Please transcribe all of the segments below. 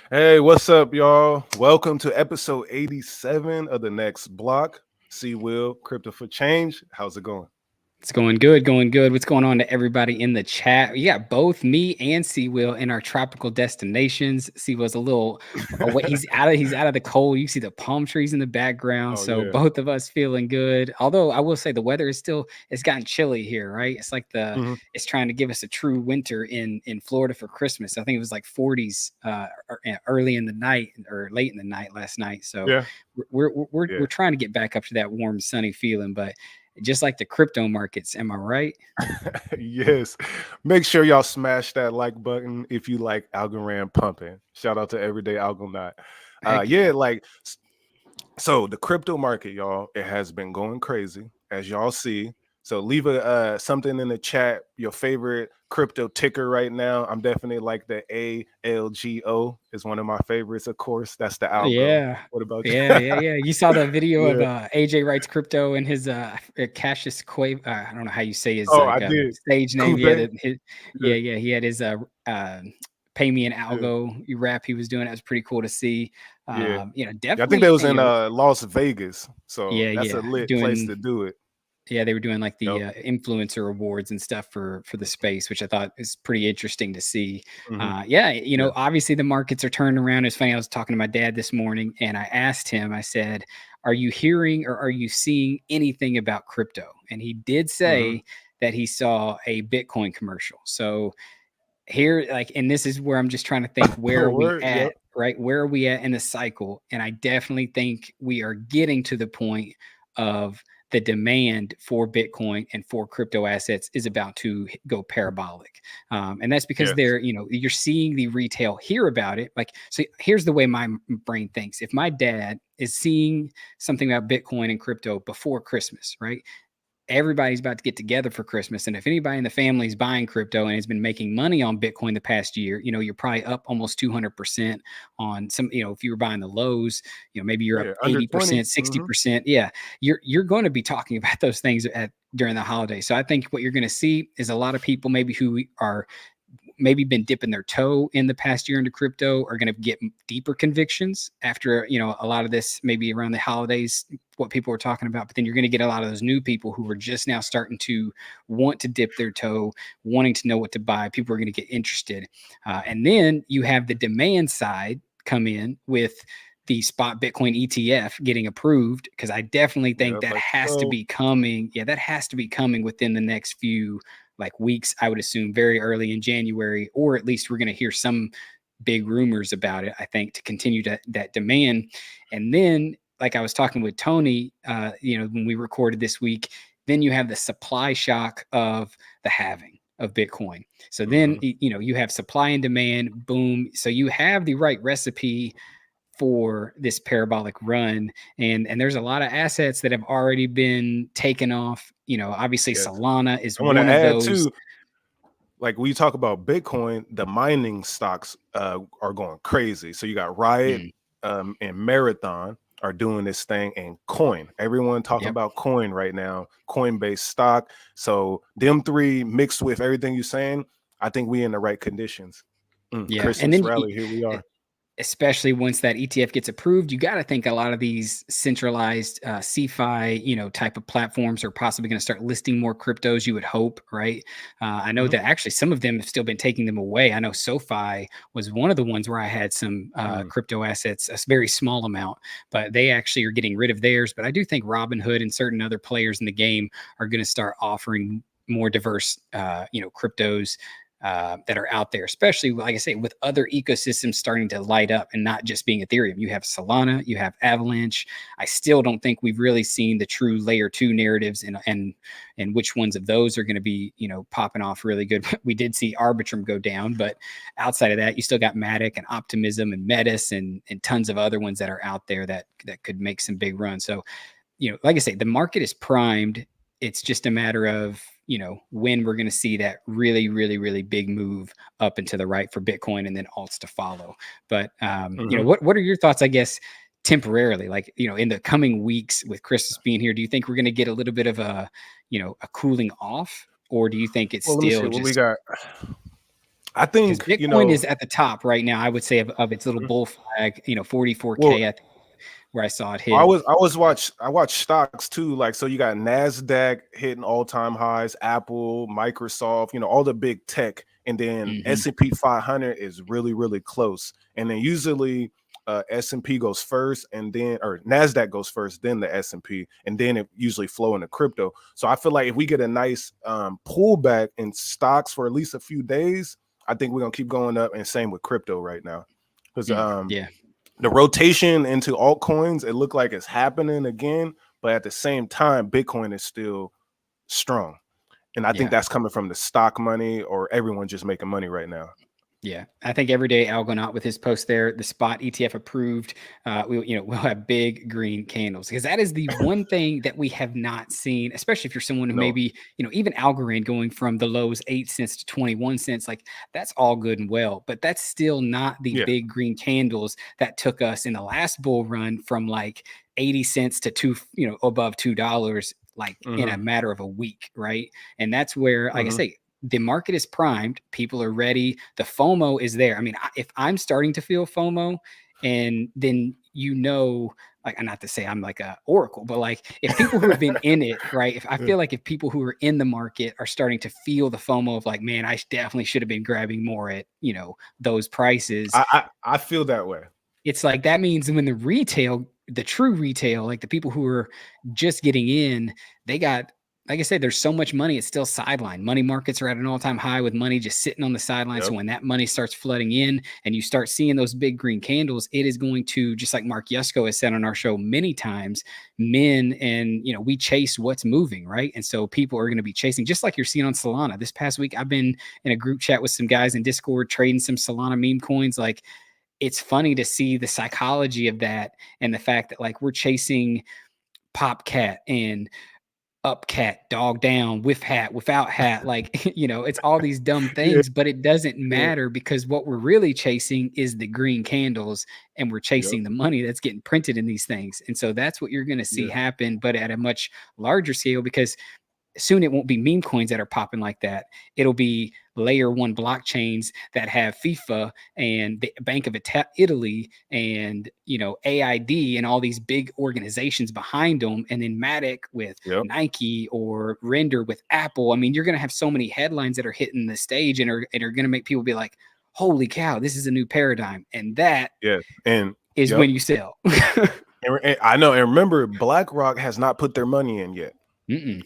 Hey, what's up, y'all? Welcome to episode 87 of the Next Block. Sea Will, Crypto for Change. How's it going? It's going good, going good. What's going on to everybody in the chat? You got both me and Sea Will in our tropical destinations. Sea Will's a little away. He's out of the cold. You see the palm trees in the background. Oh So yeah. both of us feeling good. Although I will say the weather is still it's gotten chilly here, right? It's like hmm it's trying to give us a true winter in Florida for Christmas. I think it was like 40s early in the night or late in the night last night. So Yeah. we're Yeah. trying to get back up to that warm, sunny feeling, but just like the crypto markets. Am I right? Yes. Make sure y'all smash that like button if you like Algorand pumping. Shout out to Everyday Algonaut. Heck Yeah, yeah. so the crypto market, y'all, it has been going crazy, as y'all see. So leave a something in the chat, your favorite crypto ticker right now. I'm definitely like the ALGO is one of my favorites, of course. That's the algo. Yeah. What about Yeah, you? yeah, yeah. You saw the video of Yeah. AJ writes crypto and his Cassius Quave. I don't know how you say his Oh, I did. stage name. Yeah, Coupe. yeah, Yeah, yeah. He had his uh pay me an yeah, algo rap he was doing. That was pretty cool to see. yeah. Yeah, I think that Definitely, was in Las Vegas. So yeah, that's a yeah. lit place Doing to do it. Yeah, they were doing like the Yep. influencer awards and stuff for the space, which I thought is pretty interesting to see. hmm Yeah, Yeah. obviously the markets are turning around. It's funny. I was talking to my dad this morning, and I asked him. I said, "Are you hearing or are you seeing anything about crypto?" And he did hmm say that he saw a Bitcoin commercial. So here, like, and this is where I'm just trying to think, where Oh, are we word. Yep. at, right? Where are we at in the cycle? And I definitely think we are getting to the point of the demand for Bitcoin and for crypto assets is about to go parabolic. And that's because Yes. you're seeing the retail hear about it. Like, so here's the way my brain thinks. If my dad is seeing something about Bitcoin and crypto before Christmas, right? Everybody's about to get together for Christmas. And if anybody in the family is buying crypto and has been making money on Bitcoin the past year, you're probably up almost 200% on some, if you were buying the lows, maybe you're up Yeah. Under 20. 80%, 60%. Yeah. You're going to be talking about those things during the holiday. So I think what you're going to see is a lot of people maybe who are maybe been dipping their toe in the past year into crypto are going to get deeper convictions after a lot of this maybe around the holidays, what people were talking about. But then you're going to get a lot of those new people who are just now starting to want to dip their toe, wanting to know what to buy. People are going to get interested, and then you have the demand side come in with the spot Bitcoin ETF getting approved, because I definitely think Yeah. that Let's has to go. be coming. Yeah, that has to be coming within the next few like weeks, I would assume very early in January, or at least we're going to hear some big rumors about it, I think, to continue that demand. And then, like I was talking with Tony, when we recorded this week, then you have the supply shock of the halving of Bitcoin. So then, hmm you have supply and demand, boom. So you have the right recipe for this parabolic run, and there's a lot of assets that have already been taken off. Obviously Yes. Solana is I want to one of add those. too, like when you talk about Bitcoin, the mining stocks are going crazy. So you got Riot Mm, and Marathon are doing this thing, and Coin. Everyone talking yep. about Coin right now, Coinbase stock. So them three mixed with everything you're saying, I think we in the right conditions. Yeah, and Christmas then rally, here we are. especially once that ETF gets approved, you got to think a lot of these centralized CeFi, type of platforms are possibly going to start listing more cryptos. You would hope, right? I know Mhm, that actually some of them have still been taking them away. I know SoFi was one of the ones where I had some mm. crypto assets, a very small amount, but they actually are getting rid of theirs. But I do think Robinhood and certain other players in the game are going to start offering more diverse, cryptos that are out there, especially like I say, with other ecosystems starting to light up and not just being Ethereum. You have Solana, you have Avalanche. I still don't think we've really seen the true layer two narratives and which ones of those are going to be, popping off really good. We did see Arbitrum go down, but outside of that, you still got Matic and Optimism and Metis and tons of other ones that are out there that could make some big runs. So like I say, the market is primed. It's just a matter of, when we're going to see that really, really, really big move up and to the right for Bitcoin and then alts to follow. But, Mhm. what are your thoughts, I guess, temporarily, like, in the coming weeks with Christmas being here? Do you think we're going to get a little bit of a cooling off, or do you think it's Well, let me see still what we just, got. I Because think, Bitcoin is at the top right now, I would say, of its little bull flag, 44K, well, I think, where I saw it hit. I watch stocks too. Like, so you got NASDAQ hitting all-time highs, Apple, Microsoft, all the big tech, and then Hmm. S&P 500 is really, really close. And then usually S&P goes first, and then, or NASDAQ goes first, then the S&P, and then it usually flow into crypto. So I feel like if we get a nice pullback in stocks for at least a few days, I think we're gonna keep going up, and same with crypto right now. Because Yeah. the rotation into altcoins, it looked like it's happening again, but at the same time, Bitcoin is still strong. And I think Yeah. that's coming from the stock money or everyone just making money right now. Yeah, I think every day Algorand with his post there, the spot ETF approved. We'll have big green candles because that is the one thing that we have not seen, especially if you're someone who No. maybe even Algorand going from the lows 8 cents to 21 cents, like that's all good and well, but that's still not the Yeah. big green candles that took us in the last bull run from like 80 cents to above $2, like in a Hmm. matter of a week, right? And that's where, like I Hmm. say, the market is primed, people are ready, the FOMO is there. I mean, if I'm starting to feel FOMO, and then like, not to say I'm like a oracle, but like if people who have been in it, right? If I feel like if people who are in the market are starting to feel the FOMO of like, man, I definitely should have been grabbing more at those prices, I feel that way. it's like that means when the true retail, like the people who are just getting in, they got, like I said, there's so much money, it's still sidelined. Money markets are at an all-time high with money just sitting on the sideline. So Yep. when that money starts flooding in and you start seeing those big green candles, it is going to, just like Mark Yusko has said on our show many times, men and we chase what's moving, right? And so people are going to be chasing, just like you're seeing on Solana. This past week, I've been in a group chat with some guys in Discord trading some Solana meme coins. Like, it's funny to see the psychology of that and the fact that like we're chasing pop cat and up cat, dog down, with hat, without hat, like it's all these dumb Yeah. things, but it doesn't Yeah. matter because what we're really chasing is the green candles, and we're Yep. chasing the money that's getting printed in these things. And so that's what you're going to see Yeah. happen, but at a much larger scale, because soon it won't be meme coins that are popping like that. It'll be layer one blockchains that have FIFA and the Bank of Italy and AID and all these big organizations behind them, and then Matic with Yep. Nike or Render with Apple. I mean, you're going to have so many headlines that are hitting the stage and are going to make people be like, "Holy cow, this is a new paradigm!" And that Yeah. And is yep. when you sell. And I know. And remember, BlackRock has not put their money in yet. Mm-mm.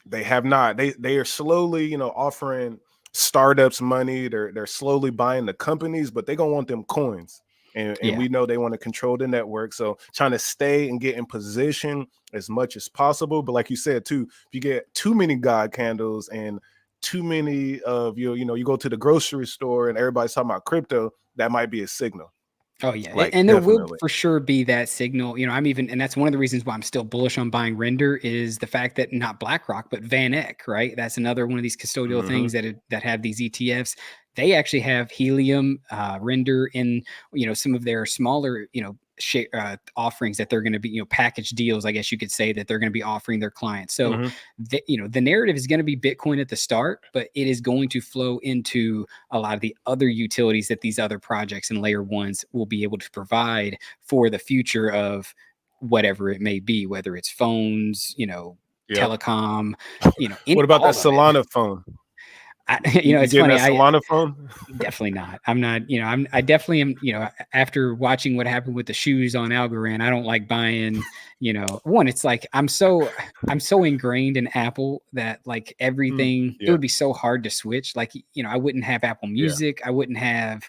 They have not. They are slowly, offering startups money. They're slowly buying the companies, but they gonna want them coins. And Yeah. we know they want to control the network. So trying to stay and get in position as much as possible. But like you said too, if you get too many God candles and too many of you go to the grocery store and everybody's talking about crypto, that might be a signal. Oh yeah, Like, and there will definitely. for sure be that signal. I'm even, and that's one of the reasons why I'm still bullish on buying Render is the fact that not BlackRock but Van Eck, right? That's another one of these custodial Hmm. things that have these ETFs. They actually have Helium, Render in some of their smaller offerings that they're going to be package deals, I guess you could say, that they're going to be offering their clients. So Hmm. the narrative is going to be Bitcoin at the start, but it is going to flow into a lot of the other utilities that these other projects and layer ones will be able to provide for the future of whatever it may be, whether it's phones, Yep. telecom, What about that all of it. Solana phone? You It's getting funny. that I Solana phone? definitely not. I'm not, I definitely am, after watching what happened with the shoes on Algorand, I don't like buying, one, it's like I'm so ingrained in Apple that like everything, it Yeah. would be so hard to switch. Like, I wouldn't have Apple Yeah. Music, I wouldn't have,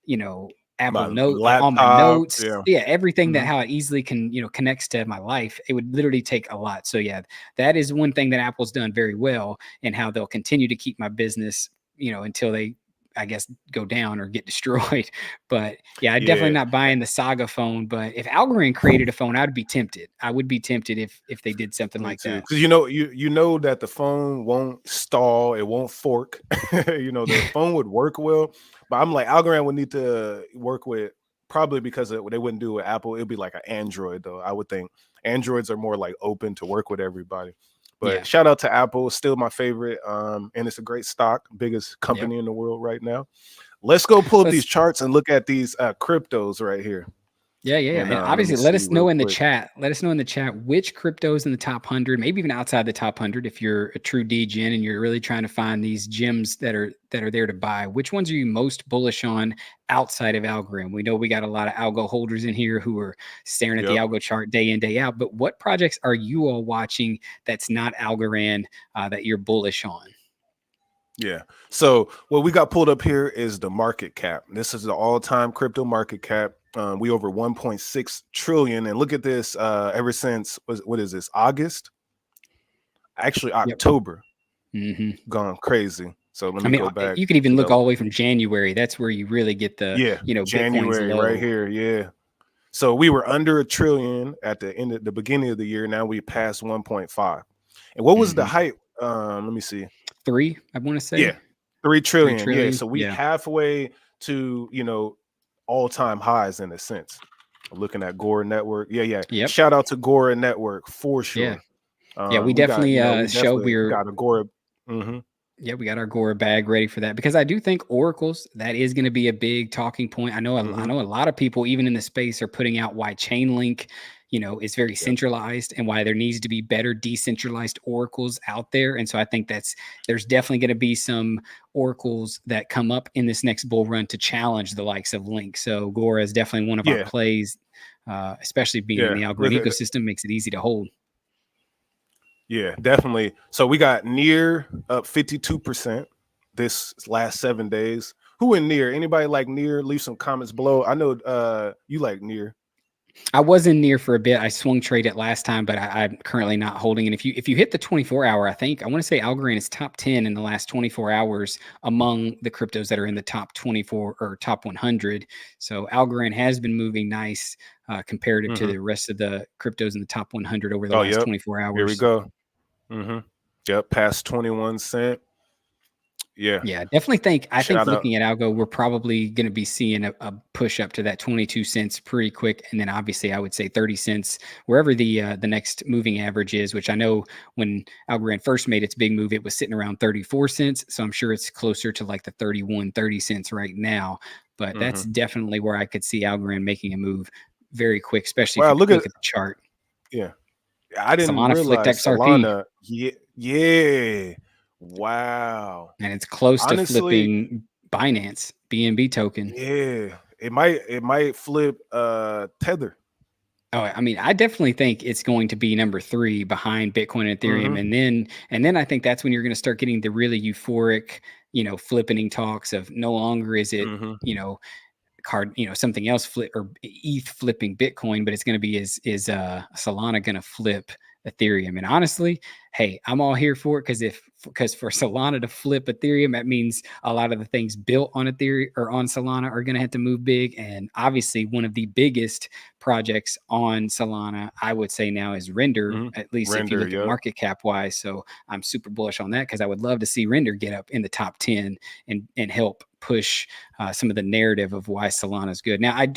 you know, Apple My Note, like all my laptop. notes. Yeah. Yeah, everything that Mhm. how it easily can, connects to my life. It would literally take a lot. So yeah, that is one thing that Apple's done very well, and how they'll continue to keep my business, until they, I guess, go down or get destroyed. But yeah, I definitely Yeah. not buying the Saga phone. But if Algorand created a phone, I'd be tempted. I would be tempted if they did something Me like too. that. Because you know that the phone won't stall, it won't fork. The phone would work well. But I'm like, Algorand would need to work with, probably because they wouldn't do it with Apple. It'd be like an Android though. I would think Androids are more like open to work with everybody. But shout out to Apple, still my favorite. And it's a great stock, biggest company in the world right now. Let's go pull up these charts and look at these cryptos right here. Yeah. And obviously, let us know in the chat. Let us know in the chat which cryptos in the top 100, maybe even outside the top 100, if you're a true degen and you're really trying to find these gems that are there to buy. Which ones are you most bullish on outside of Algorand? We know we got a lot of algo holders in here who are staring at the algo chart day in, day out. But what projects are you all watching that's not Algorand that you're bullish on? Yeah. So what we got pulled up here is the market cap. This is the all-time crypto market cap. We over 1.6 trillion. And look at this. Ever since what is this? August? Actually, October. Gone crazy. So let me go back. You can even look all the way from January. That's where you really get the January right here. Yeah. So we were under $1 trillion at the beginning of the year. Now we passed 1.5. And what was the height? Let me see. 3, I want to say. Yeah, 3 trillion. Yeah, so we halfway to all-time highs in a sense. Looking at Gora Network. Yeah. Shout out to Gora Network for sure. We definitely we got a Gora. Yeah, we got our Gora bag ready for that, because I do think oracles, that is going to be a big talking point. I know a lot of people, even in the space, are putting out why Chainlink is very centralized and why there needs to be better decentralized oracles out there. And so I think there's definitely going to be some oracles that come up in this next bull run to challenge the likes of Link. So Gora is definitely one of our plays, especially being in the Algorand ecosystem, makes it easy to hold. Yeah, definitely. So we got Near up 52% this last 7 days. Who in Near? Anybody like Near? Leave some comments below. I know you like Near. I was in Near for a bit. I swung trade it last time, but I'm currently not holding it. If you hit the 24-hour, I want to say Algorand is top 10 in the last 24 hours among the cryptos that are in the top 24 or top 100. So Algorand has been moving nice comparative to the rest of the cryptos in the top 100 over the last 24 hours. Here we go. Yep, past 21 cent. Yeah, definitely I think looking at algo, we're probably going to be seeing a push up to that 22 cents pretty quick. And then obviously I would say 30 cents, wherever the next moving average is, which I know when Algorand first made its big move, it was sitting around 34 cents. So I'm sure it's closer to like the 30 cents right now. But that's definitely where I could see Algorand making a move very quick, especially if you look at the chart. Yeah. I didn't realize flipped XRP. Yeah. Wow. And it's close to flipping Binance BNB token. Yeah. It might flip Tether. Oh, I mean, I definitely think it's going to be number 3 behind Bitcoin and Ethereum. And then I think that's when you're going to start getting the really euphoric, flippening talks of no longer is it, something else flip or ETH flipping Bitcoin, but it's going to be is Solana going to flip Ethereum? And honestly, hey, I'm all here for it, because for Solana to flip Ethereum, that means a lot of the things built on Ethereum or on Solana are going to have to move big. And obviously, one of the biggest projects on Solana, I would say now, is Render, at least if you look at market cap wise. So I'm super bullish on that, because I would love to see Render get up in the top 10 and help push some of the narrative of why Solana is good. Now, I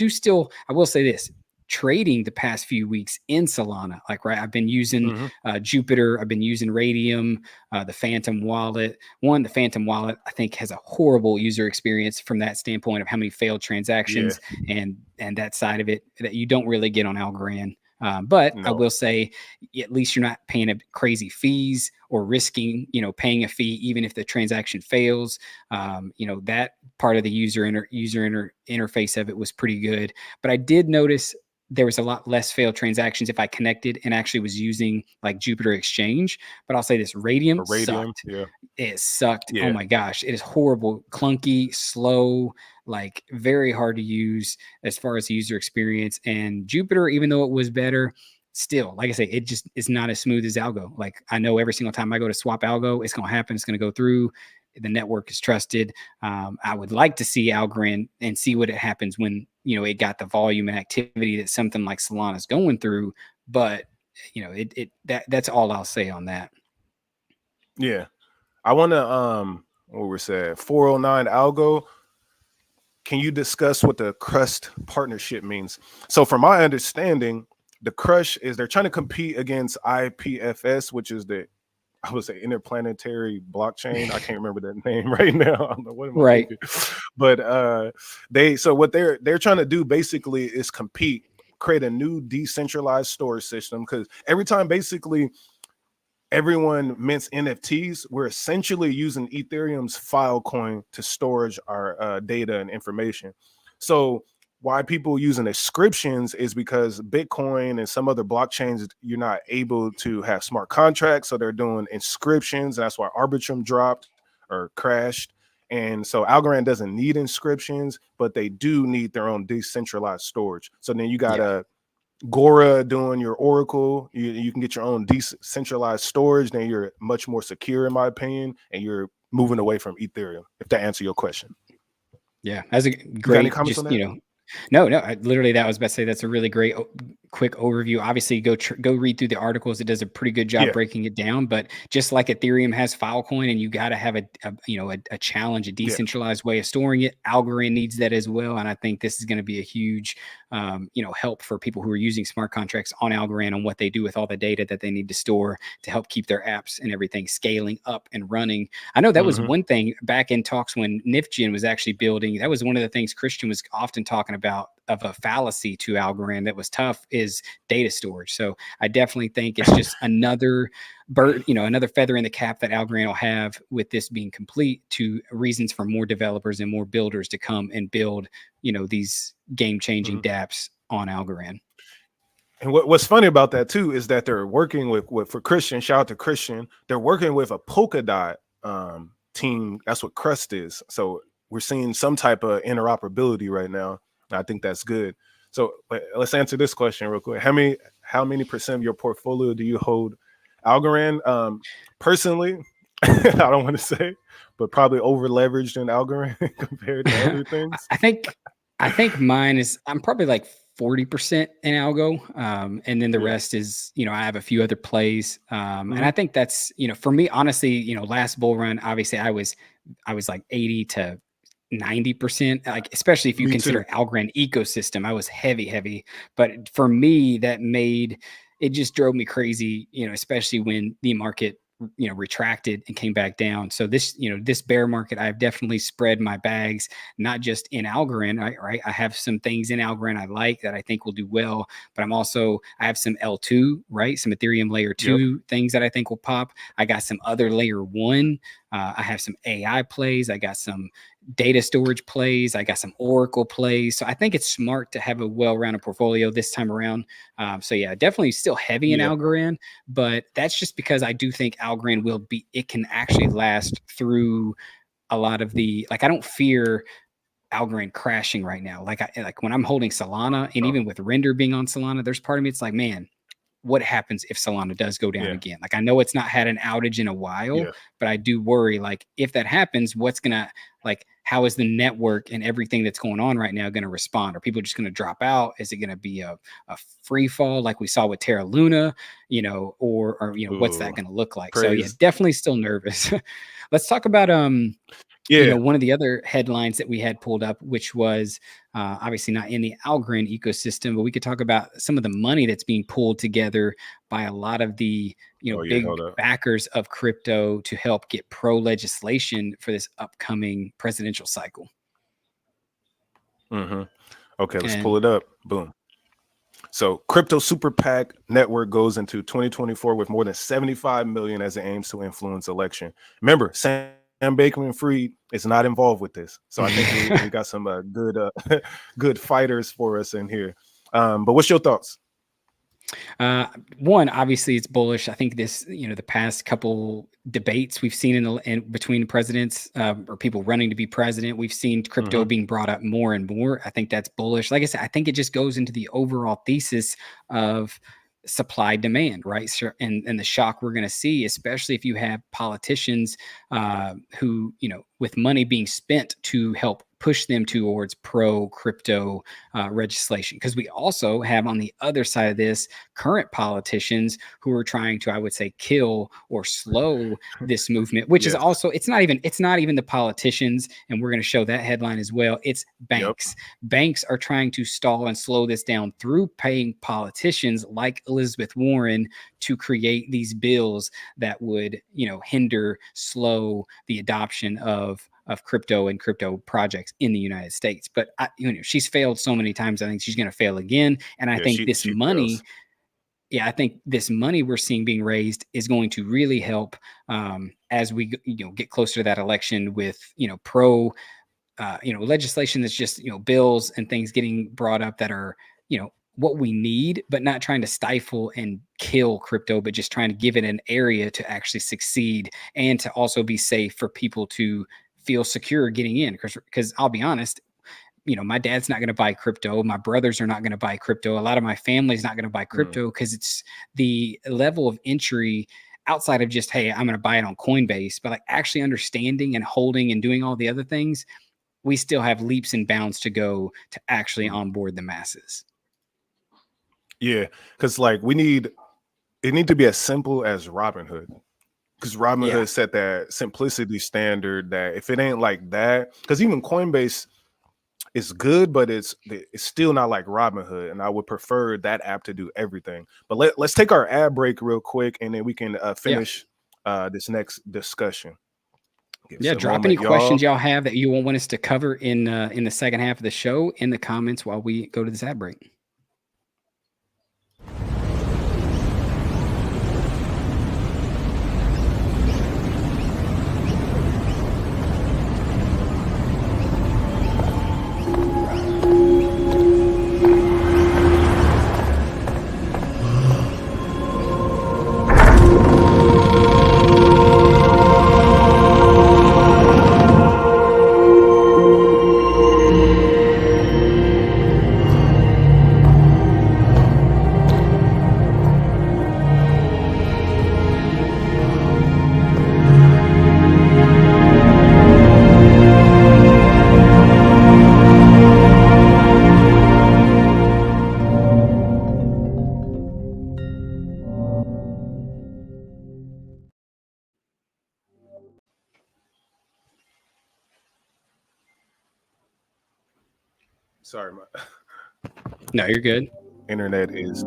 will say this. Trading the past few weeks in Solana, I've been using Jupiter, I've been using Radium, the Phantom wallet. The Phantom wallet, I think, has a horrible user experience from that standpoint of how many failed transactions and that side of it that you don't really get on Algorand. But I will say, at least you're not paying crazy fees or risking, paying a fee even if the transaction fails. That part of the user interface of it was pretty good. But I did notice there was a lot less failed transactions if I connected and actually was using like Jupiter Exchange. But I'll say this, Radium sucked. Yeah. It sucked. Yeah. Oh my gosh. It is horrible, clunky, slow, like very hard to use as far as the user experience. And Jupiter, even though it was better, still, like I say, it just is not as smooth as Algo. Like I know every single time I go to swap Algo, it's going to happen. It's going to go through. The network is trusted. I would like to see Algorand and see what it happens when, it got the volume and activity that something like Solana is going through. But, that's all I'll say on that. Yeah. I want to, what we're saying, 409 Algo. Can you discuss what the Crust partnership means? So from my understanding, the Crush is they're trying to compete against IPFS, which is the I would say interplanetary blockchain. I can't remember that name right now. I don't know, what am I Right. thinking? But what they're trying to do basically is compete, create a new decentralized storage system, because every time basically everyone mints NFTs, we're essentially using Ethereum's Filecoin to storage our data and information. So why people using inscriptions is because Bitcoin and some other blockchains, you're not able to have smart contracts, so they're doing inscriptions. That's why Arbitrum dropped or crashed. And so Algorand doesn't need inscriptions, but they do need their own decentralized storage. So then you got Yeah. Gora doing your Oracle. You can get your own decentralized storage. Then you're much more secure, in my opinion, and you're moving away from Ethereum. If that answers your question. Yeah. That's a You got any great, comments on just, that? no, literally that was about to say, that's a really great quick overview. Obviously go read through the articles. It does a pretty good job Yeah. breaking it down, but just like Ethereum has Filecoin, and you got to have a challenge, a decentralized way of storing it. Algorand needs that as well. And I think this is going to be a huge, help for people who are using smart contracts on Algorand, on what they do with all the data that they need to store to help keep their apps and everything scaling up and running. I know that was one thing back in talks when NifGen was actually building. That was one of the things Christian was often talking about, of a fallacy to Algorand that was tough, is data storage. So I definitely think it's just another another feather in the cap that Algorand will have with this being complete, to reasons for more developers and more builders to come and build, these game-changing dApps on Algorand. And what's funny about that too is that they're working with for Christian. Shout out to Christian. They're working with a Polkadot team. That's what Crust is. So we're seeing some type of interoperability right now. I think that's good. So let's answer this question real quick. How many percent of your portfolio do you hold Algorand? Personally, I don't want to say, but probably over leveraged in Algorand compared to other things. I think mine is, I'm probably like 40% in algo. And then the Yeah. rest is, I have a few other plays. And I think that's, for me, honestly, last bull run, obviously I was like 80 to 90%, like, especially if you Me consider too. Algorand ecosystem, I was heavy. But for me, it just drove me crazy, especially when the market, retracted and came back down. So this bear market, I've definitely spread my bags, not just in Algorand, right? I have some things in Algorand I like that I think will do well, but I have some L2, right? Some Ethereum layer 2 things that I think will pop. I got some other layer 1. I have some AI plays. I got some data storage plays. I got some Oracle plays. So I think it's smart to have a well-rounded portfolio this time around. So yeah, definitely still heavy in Algorand, but that's just because I do think Algorand it can actually last through a lot of I don't fear Algorand crashing right now. Like when I'm holding Solana, and even with Render being on Solana, there's part of me, it's like, man, what happens if Solana does go down again? Like, I know it's not had an outage in a while, but I do worry, like, if that happens, how is the network and everything that's going on right now going to respond? Are people just going to drop out? Is it going to be a free fall like we saw with Terra Luna, or what's that going to look like? So yeah, definitely still nervous. Let's talk about, one of the other headlines that we had pulled up, which was obviously not in the Algorand ecosystem, but we could talk about some of the money that's being pulled together by a lot of the big backers of crypto to help get pro legislation for this upcoming presidential cycle. Okay, let's pull it up. Boom. So Crypto Super PAC network goes into 2024 with more than 75 million as it aims to influence election. Remember, Sam Bankman-Fried is not involved with this. So I think we got some good fighters for us in here. But what's your thoughts? One, obviously it's bullish. I think this, the past couple debates we've seen in between the presidents, or people running to be president, we've seen crypto being brought up more and more. I think that's bullish. Like I said, I think it just goes into the overall thesis of supply demand, right? So, and the shock we're going to see, especially if you have politicians who, with money being spent to help push them towards pro crypto legislation. Because we also have on the other side of this current politicians who are trying to, I would say, kill or slow this movement, which is Yes. also, it's not even the politicians, and we're going to show that headline as well. It's banks. Banks are trying to stall and slow this down through paying politicians like Elizabeth Warren to create these bills that would, hinder, slow the adoption of crypto and crypto projects in the United States. But she's failed so many times. I think she's going to fail again. And I think this she money, fails. I think this money we're seeing being raised is going to really help as we get closer to that election with pro legislation that's just bills and things getting brought up that are what we need, but not trying to stifle and kill crypto, but just trying to give it an area to actually succeed and to also be safe for people to feel secure getting in. Because I'll be honest, my dad's not going to buy crypto. My brothers are not going to buy crypto. A lot of my family's not going to buy crypto because it's the level of entry outside of just, hey, I'm going to buy it on Coinbase, but like actually understanding and holding and doing all the other things, we still have leaps and bounds to go to actually onboard the masses. Yeah, because like it need to be as simple as Robinhood. Because Robinhood set that simplicity standard that if it ain't like that, because even Coinbase is good, but it's still not like Robinhood, and I would prefer that app to do everything. But let's take our ad break real quick, and then we can finish this next discussion. Drop any questions y'all have that you want us to cover in the second half of the show in the comments while we go to this ad break. Sorry, no, you're good. Internet is.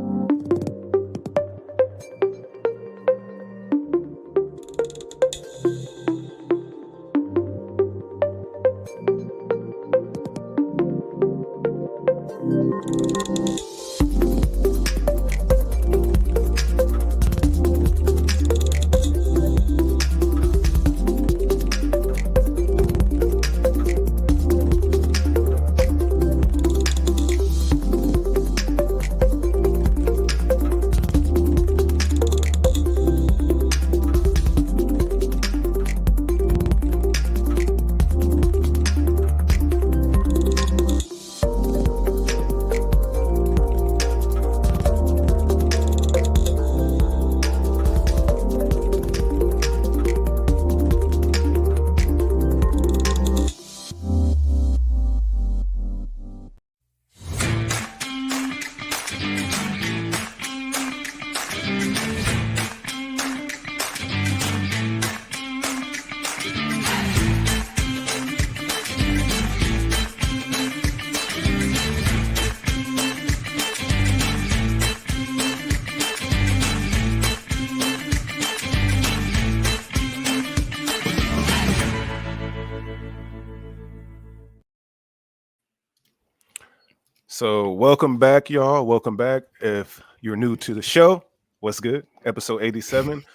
So welcome back, y'all. Welcome back. If you're new to the show, what's good? Episode 87.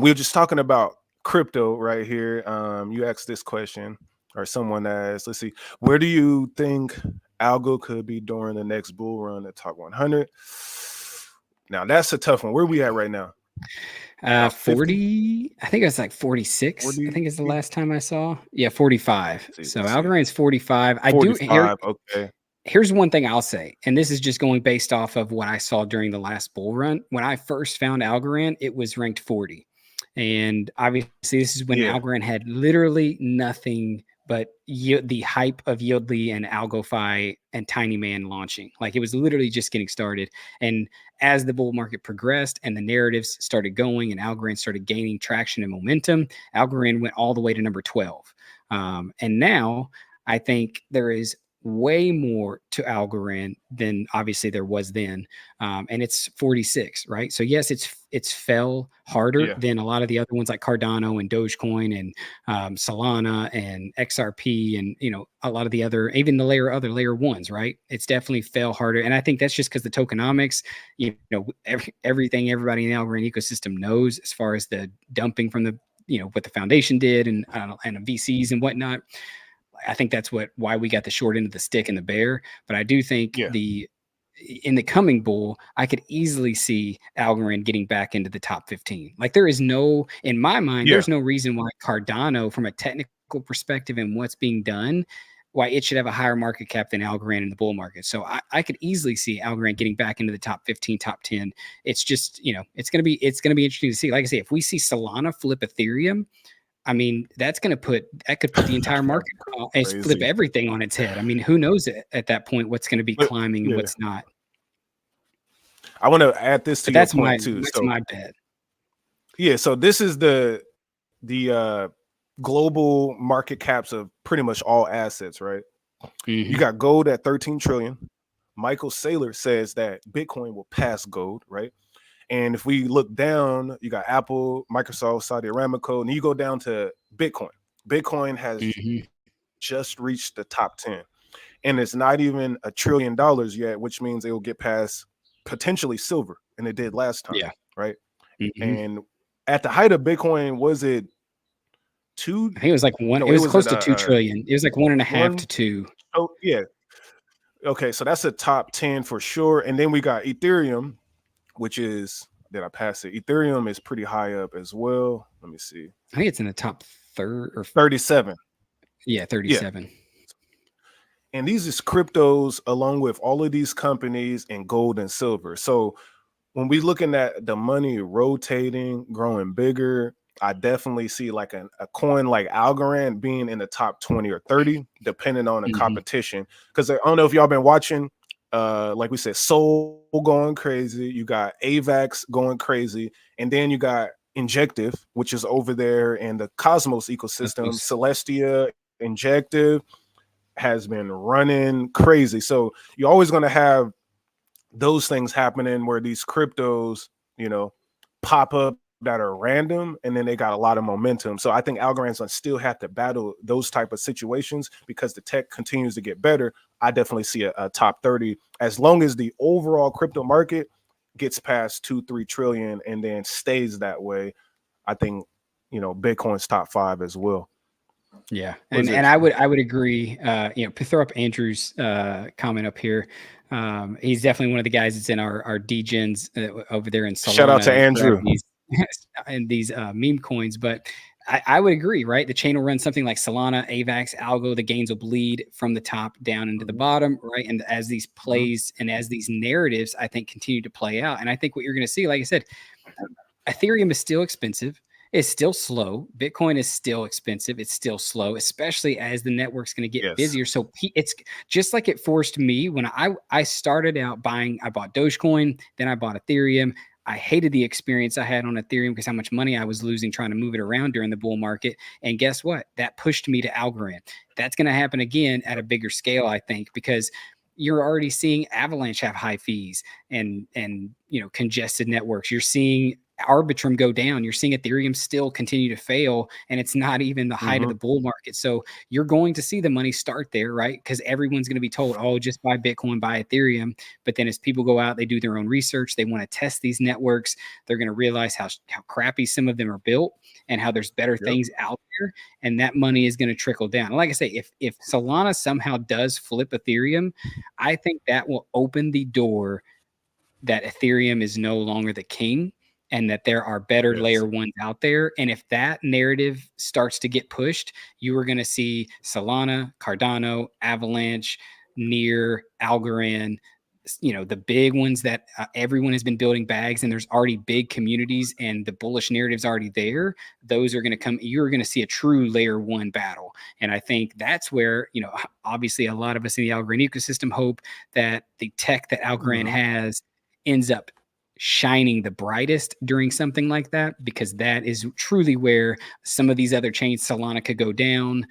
We were just talking about crypto right here. You asked this question, or someone asked, let's see, where do you think algo could be during the next bull run at Top 100? Now that's a tough one. Where are we at right now? 40, I think it's like 46. 40? I think is the last time I saw. Yeah, 45. So Algorand's 45. 45, okay. Here's one thing I'll say, and this is just going based off of what I saw during the last bull run. When I first found Algorand, it was ranked 40. And obviously, this is when Algorand had literally nothing but the hype of Yieldly and AlgoFi and Tiny Man launching, like it was literally just getting started. And as the bull market progressed and the narratives started going and Algorand started gaining traction and momentum, Algorand went all the way to number 12. And now I think there is way more to Algorand than obviously there was then, and it's 46, right? So yes, it's fell harder than a lot of the other ones like Cardano and Dogecoin and Solana and XRP and a lot of the other, even the other layer ones, right? It's definitely fell harder, and I think that's just because the tokenomics, everything everybody in the Algorand ecosystem knows as far as the dumping from the what the foundation did and VCs and whatnot. I think that's why we got the short end of the stick and the bear. But I do think in the coming bull, I could easily see Algorand getting back into the top 15. Like there is in my mind, there's no reason why Cardano, from a technical perspective and what's being done, why it should have a higher market cap than Algorand in the bull market. So I could easily see Algorand getting back into the top 15, top 10. It's just, it's gonna be interesting to see. Like I say, if we see Solana flip Ethereum, I mean, that could put the entire market and flip everything on its head. I mean, who knows at that point what's going to be climbing and what's not. I want to add this to your point too. That's my bet. Yeah, so this is the global market caps of pretty much all assets, right? You got gold at 13 trillion. Michael Saylor says that Bitcoin will pass gold, right? And if we look down, you got Apple, Microsoft, Saudi Aramco, and you go down to Bitcoin. Bitcoin has just reached the top 10. And it's not even $1 trillion yet, which means it will get past potentially silver. And it did last time, right? And at the height of Bitcoin, was it two? I think it was like one. No, it was close to 2 trillion. It was like 1.5 to 2. Oh, yeah. Okay, so that's a top 10 for sure. And then we got Ethereum, which is, did I pass it? Ethereum is pretty high up as well. Let me see. I think it's in the top third or 37. Yeah, 37. Yeah. And these is cryptos along with all of these companies in gold and silver. So when we looking at the money rotating, growing bigger, I definitely see like a coin like Algorand being in the top 20 or 30, depending on the competition. Because I don't know if y'all been watching, like we said, Sol going crazy. You got AVAX going crazy. And then you got Injective, which is over there in the Cosmos ecosystem. Celestia, Injective has been running crazy. So you're always going to have those things happening where these cryptos, pop up that are random, and then they got a lot of momentum. So I think Algorand's gonna still have to battle those type of situations because the tech continues to get better. I definitely see a top 30 as long as the overall crypto market gets past 2-3 trillion and then stays that way. I think Bitcoin's top 5 as well. Yeah, and I would agree. Throw up Andrew's comment up here. He's definitely one of the guys that's in our degens over there in Solana. Shout out to Andrew. And these meme coins, but I would agree, right? The chain will run something like Solana, AVAX, Algo. The gains will bleed from the top down into the bottom, right? And as these plays and as these narratives, I think, continue to play out, and I think what you're going to see, like I said, Ethereum is still expensive. It's still slow. Bitcoin is still expensive. It's still slow, especially as the network's going to get busier. So it's just like it forced me when I started out buying. I bought Dogecoin, then I bought Ethereum. I hated the experience I had on Ethereum because how much money I was losing trying to move it around during the bull market. And guess what? That pushed me to Algorand. That's going to happen again at a bigger scale, I think, because you're already seeing Avalanche have high fees and congested networks. You're seeing Arbitrum go down. You're seeing Ethereum still continue to fail, and it's not even the height of the bull market. So you're going to see the money start there, right? Because everyone's going to be told, oh, just buy Bitcoin, buy Ethereum. But then as people go out, they do their own research. They want to test these networks. They're going to realize how crappy some of them are built and how there's better things out there. And that money is going to trickle down. And like I say, if Solana somehow does flip Ethereum, I think that will open the door that Ethereum is no longer the king and that there are better layer ones out there. And if that narrative starts to get pushed, you are going to see Solana, Cardano, Avalanche, Near, Algorand, the big ones that everyone has been building bags, and there's already big communities and the bullish narrative's already there. Those are going to come. You're going to see a true layer one battle. And I think that's where, obviously a lot of us in the Algorand ecosystem hope that the tech that Algorand has ends up shining the brightest during something like that, because that is truly where some of these other chains, Solana could go down,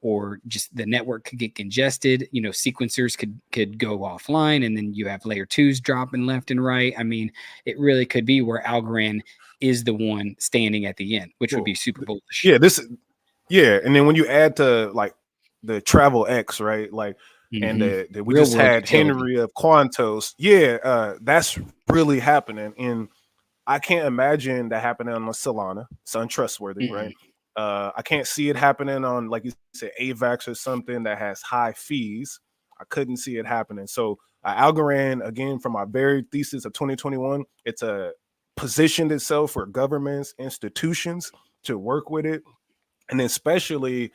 or just the network could get congested, sequencers could go offline, and then you have layer twos dropping left and right. I mean, it really could be where Algorand is the one standing at the end, which would be super bullish. Yeah, and then when you add to like the Travel X, right? Like, and we Real just world had utility. Henry of Quantos. Yeah, that's really happening, and I can't imagine that happening on Solana. It's untrustworthy, right? I can't see it happening on, like you said, AVAX or something that has high fees. I couldn't see it happening. So Algorand, again, from my very thesis of 2021, it's positioned itself for governments, institutions to work with it. And especially,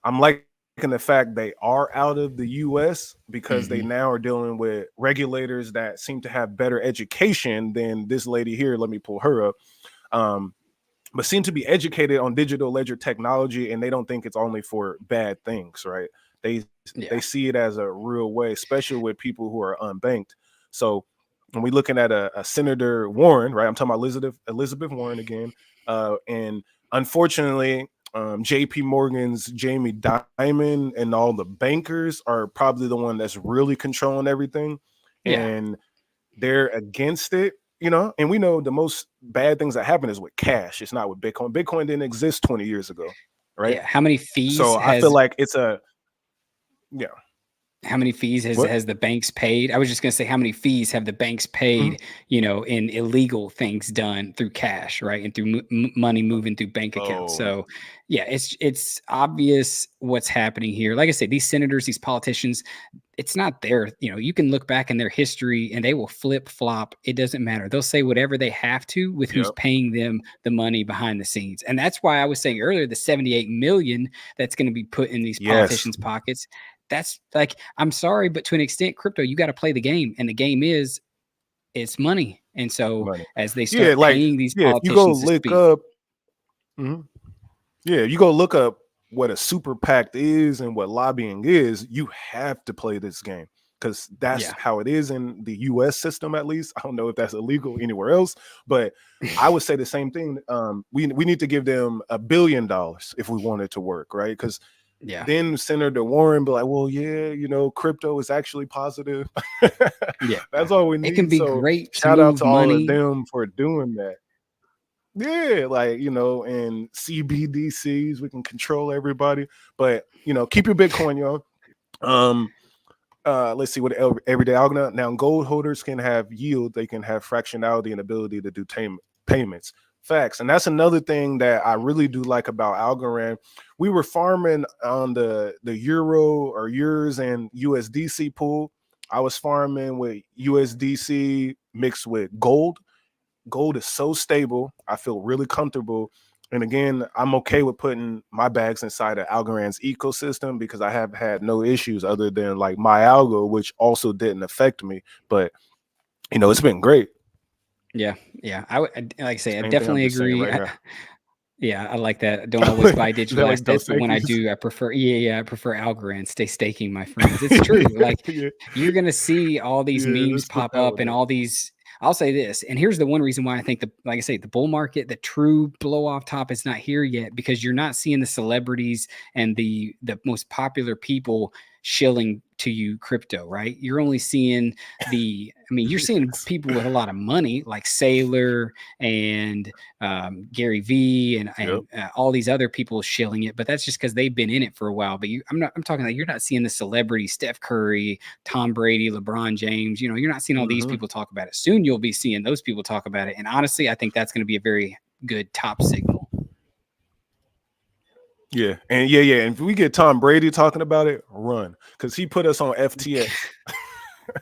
I'm liking the fact they are out of the US, because they now are dealing with regulators that seem to have better education than this lady here. Let me pull her up. But seem to be educated on digital ledger technology, and they don't think it's only for bad things, right? They see it as a real way, especially with people who are unbanked. So when we're looking at a Senator Warren, right? I'm talking about Elizabeth Warren again. And unfortunately, JP Morgan's Jamie Dimon and all the bankers are probably the one that's really controlling everything. And they're against it, and we know the most bad things that happen is with cash. It's not with Bitcoin. Bitcoin didn't exist 20 years ago, right? Yeah. How many fees So I feel like it's how many fees has the banks paid? I was just going to say, how many fees have the banks paid, in illegal things done through cash, right? And through money moving through bank accounts. So yeah, it's obvious what's happening here. Like I said, these senators, these politicians, it's not their, you can look back in their history and they will flip flop. It doesn't matter. They'll say whatever they have to with who's paying them the money behind the scenes. And that's why I was saying earlier, the 78 million that's going to be put in these politicians' pockets. That's like, I'm sorry, but to an extent, crypto, you got to play the game, and the game is it's money. And so as they start paying these if you go politicians to look speak, up, you go look up what a super PAC is and what lobbying is, you have to play this game, because that's how it is in the US system, at least. I don't know if that's illegal anywhere else, but I would say the same thing. We need to give them $1 billion if we want it to work, right? Because then Senator Warren be like, well, crypto is actually positive. That's all we need. It can be great. Shout out to all of them for doing that. Yeah, like, and CBDCs, we can control everybody. But keep your Bitcoin, y'all. Let's see what everyday Algorand. Now, gold holders can have yield, they can have fractionality and ability to do payments. Facts. And that's another thing that I really do like about Algorand. We were farming on the euro or euros and USDC pool. I was farming with USDC mixed with gold. Gold is so stable. I feel really comfortable. And again, I'm okay with putting my bags inside of Algorand's ecosystem, because I have had no issues other than like my algo, which also didn't affect me. But it's been great. Yeah. I would, like I say, I definitely agree. Right I like that. I don't always buy digital like assets, but when I do, I prefer I prefer Algorand. Stay staking, my friends. It's true. Like you're gonna see all these memes pop up and all these. I'll say this, and here's the one reason why I think like I say, the bull market, the true blow off top is not here yet, because you're not seeing the celebrities and the most popular people shilling to you crypto, right? You're only seeing you're seeing people with a lot of money like Saylor and Gary V and all these other people shilling it, but that's just because they've been in it for a while. But I'm talking like you're not seeing the celebrities, Steph Curry, Tom Brady, LeBron James. You're not seeing all these people talk about it. Soon you'll be seeing those people talk about it. And honestly, I think that's going to be a very good top signal. Yeah. And and if we get Tom Brady talking about it, run, because he put us on FTX.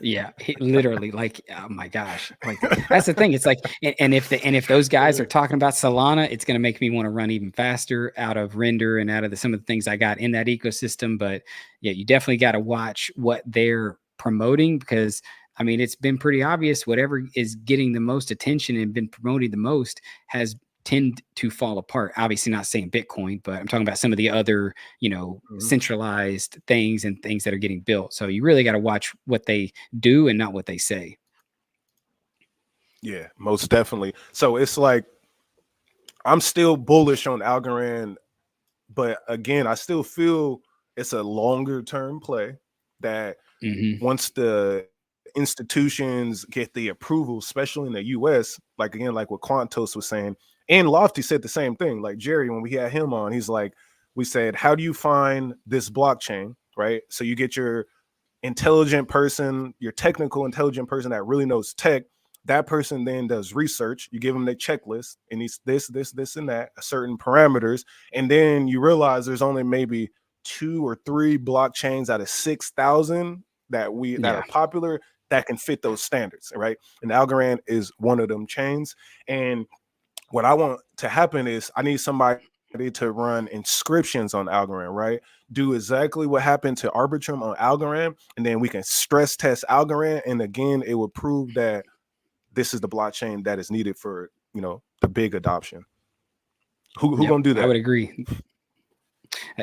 Yeah, literally, like, oh my gosh, like that's the thing. It's like, and if those guys are talking about Solana, it's going to make me want to run even faster out of Render and out of some of the things I got in that ecosystem. But yeah, you definitely got to watch what they're promoting, because I mean, it's been pretty obvious whatever is getting the most attention and been promoted the most has tend to fall apart. Obviously not saying Bitcoin, but I'm talking about some of the other, Mhm. centralized things and things that are getting built. So you really got to watch what they do and not what they say. Yeah, most definitely. So it's like I'm still bullish on Algorand, but again, I still feel it's a longer term play that Hmm. once the institutions get the approval, especially in the US, like again, like what Quantos was saying, and Lofty said the same thing. Like Jerry, when we had him on, he's like, we said, how do you find this blockchain? Right. So you get your intelligent person, your technical intelligent person that really knows tech. That person then does research. You give them the checklist and it's this, and that, certain parameters. And then you realize there's only maybe 2 or 3 blockchains out of 6,000 that Yeah. are popular that can fit those standards, right? And Algorand is one of them chains. And what I want to happen is I need somebody to run inscriptions on Algorand, right? Do exactly what happened to Arbitrum on Algorand, and then we can stress test Algorand, and again, it would prove that this is the blockchain that is needed for the big adoption. Who Yep. gonna do I that? would agree.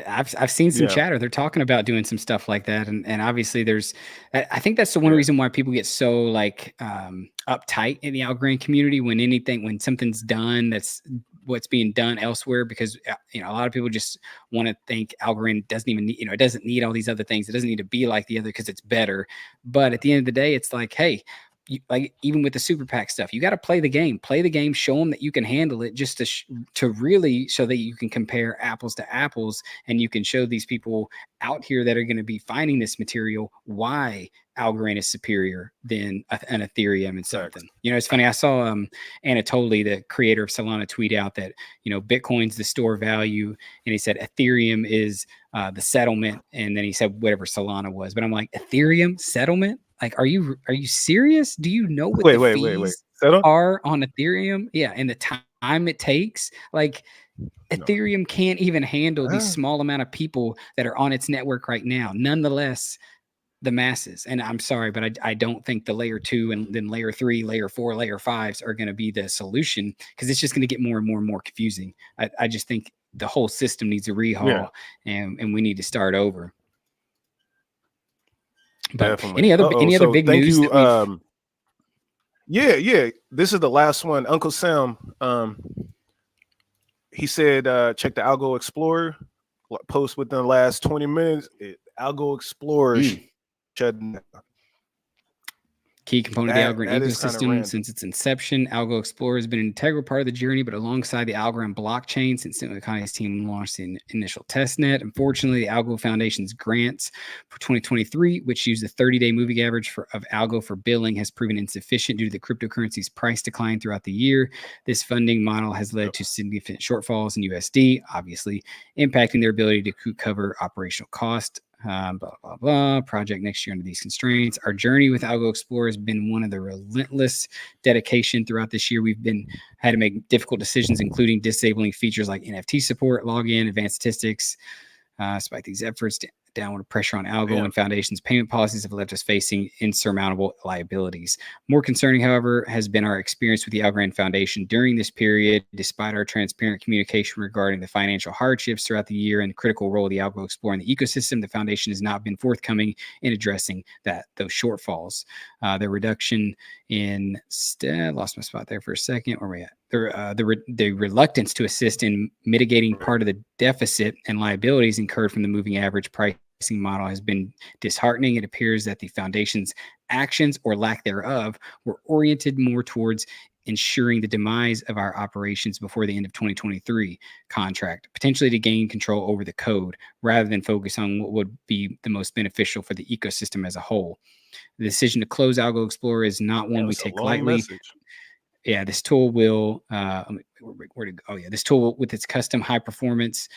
I've seen some Yeah, chatter. They're talking about doing some stuff like that, and obviously there's. I think that's the one yeah, reason why people get so like uptight in the Algorand community when something's done that's what's being done elsewhere, because a lot of people just want to think Algorand doesn't even need, it doesn't need all these other things. It doesn't need to be like the other because it's better. But at the end of the day, it's like, hey, like even with the super PAC stuff, you got to play the game, show them that you can handle it, just to really show that you can compare apples to apples, and you can show these people out here that are going to be finding this material why Algorand is superior than an Ethereum and facts. something. It's funny. I saw Anatoly, the creator of Solana, tweet out that Bitcoin's the store value, and he said Ethereum is the settlement, and then he said whatever Solana was. But I'm like, Ethereum settlement? Like, are you serious? Do you know what the Wait. fees Settle? are on Ethereum? Yeah, and the time it takes. Like, No. Ethereum can't even handle these Ah, small amount of people that are on its network right now. Nonetheless, the masses. And I'm sorry, but I don't think the layer 2 and then layer 3, layer 4, layer 5s are going to be the solution, because it's just going to get more and more and more confusing. I just think the whole system needs a yeah, rehaul, and we need to start over. But definitely. any other Uh-oh. any other So big thank news you. that we've Yeah. This is the last one. Uncle Sam, he said, check the Algo Explorer post within the last 20 minutes. Algo Explorer mm, shut down. key component of the That Algorand that is kind of ecosystem random. since its inception. Algo Explorer has been an integral part of the journey, but alongside the Algorand blockchain since Connie's team launched the initial testnet. Unfortunately, the Algo Foundation's grants for 2023, which used the 30-day moving average of Algo for billing, has proven insufficient due to the cryptocurrency's price decline throughout the year. This funding model has led Yep. to significant shortfalls in USD, obviously impacting their ability to cover operational cost. Blah, blah, blah. Project next year under these constraints. Our journey with Algo Explorer has been one of the relentless dedication throughout this year. We've had to make difficult decisions, including disabling features like NFT support, login, advanced statistics. Despite these efforts, downward pressure on Algo Damn. and Foundation's payment policies have left us facing insurmountable liabilities. More concerning, however, has been our experience with the Algorand Foundation during this period. Despite our transparent communication regarding the financial hardships throughout the year and the critical role of the Algo Explorer in the ecosystem, the Foundation has not been forthcoming in addressing those shortfalls. The reduction in lost my spot there for a second. Where are we at? The reluctance to assist in mitigating part of the deficit and liabilities incurred from the moving average pricing model has been disheartening. It appears that the foundation's actions, or lack thereof, were oriented more towards ensuring the demise of our operations before the end of 2023 contract, potentially to gain control over the code, rather than focus on what would be the most beneficial for the ecosystem as a whole. The decision to close Algo Explorer is not one Damn, we it's a take long lightly. message. Yeah, this tool will this tool with its custom high performance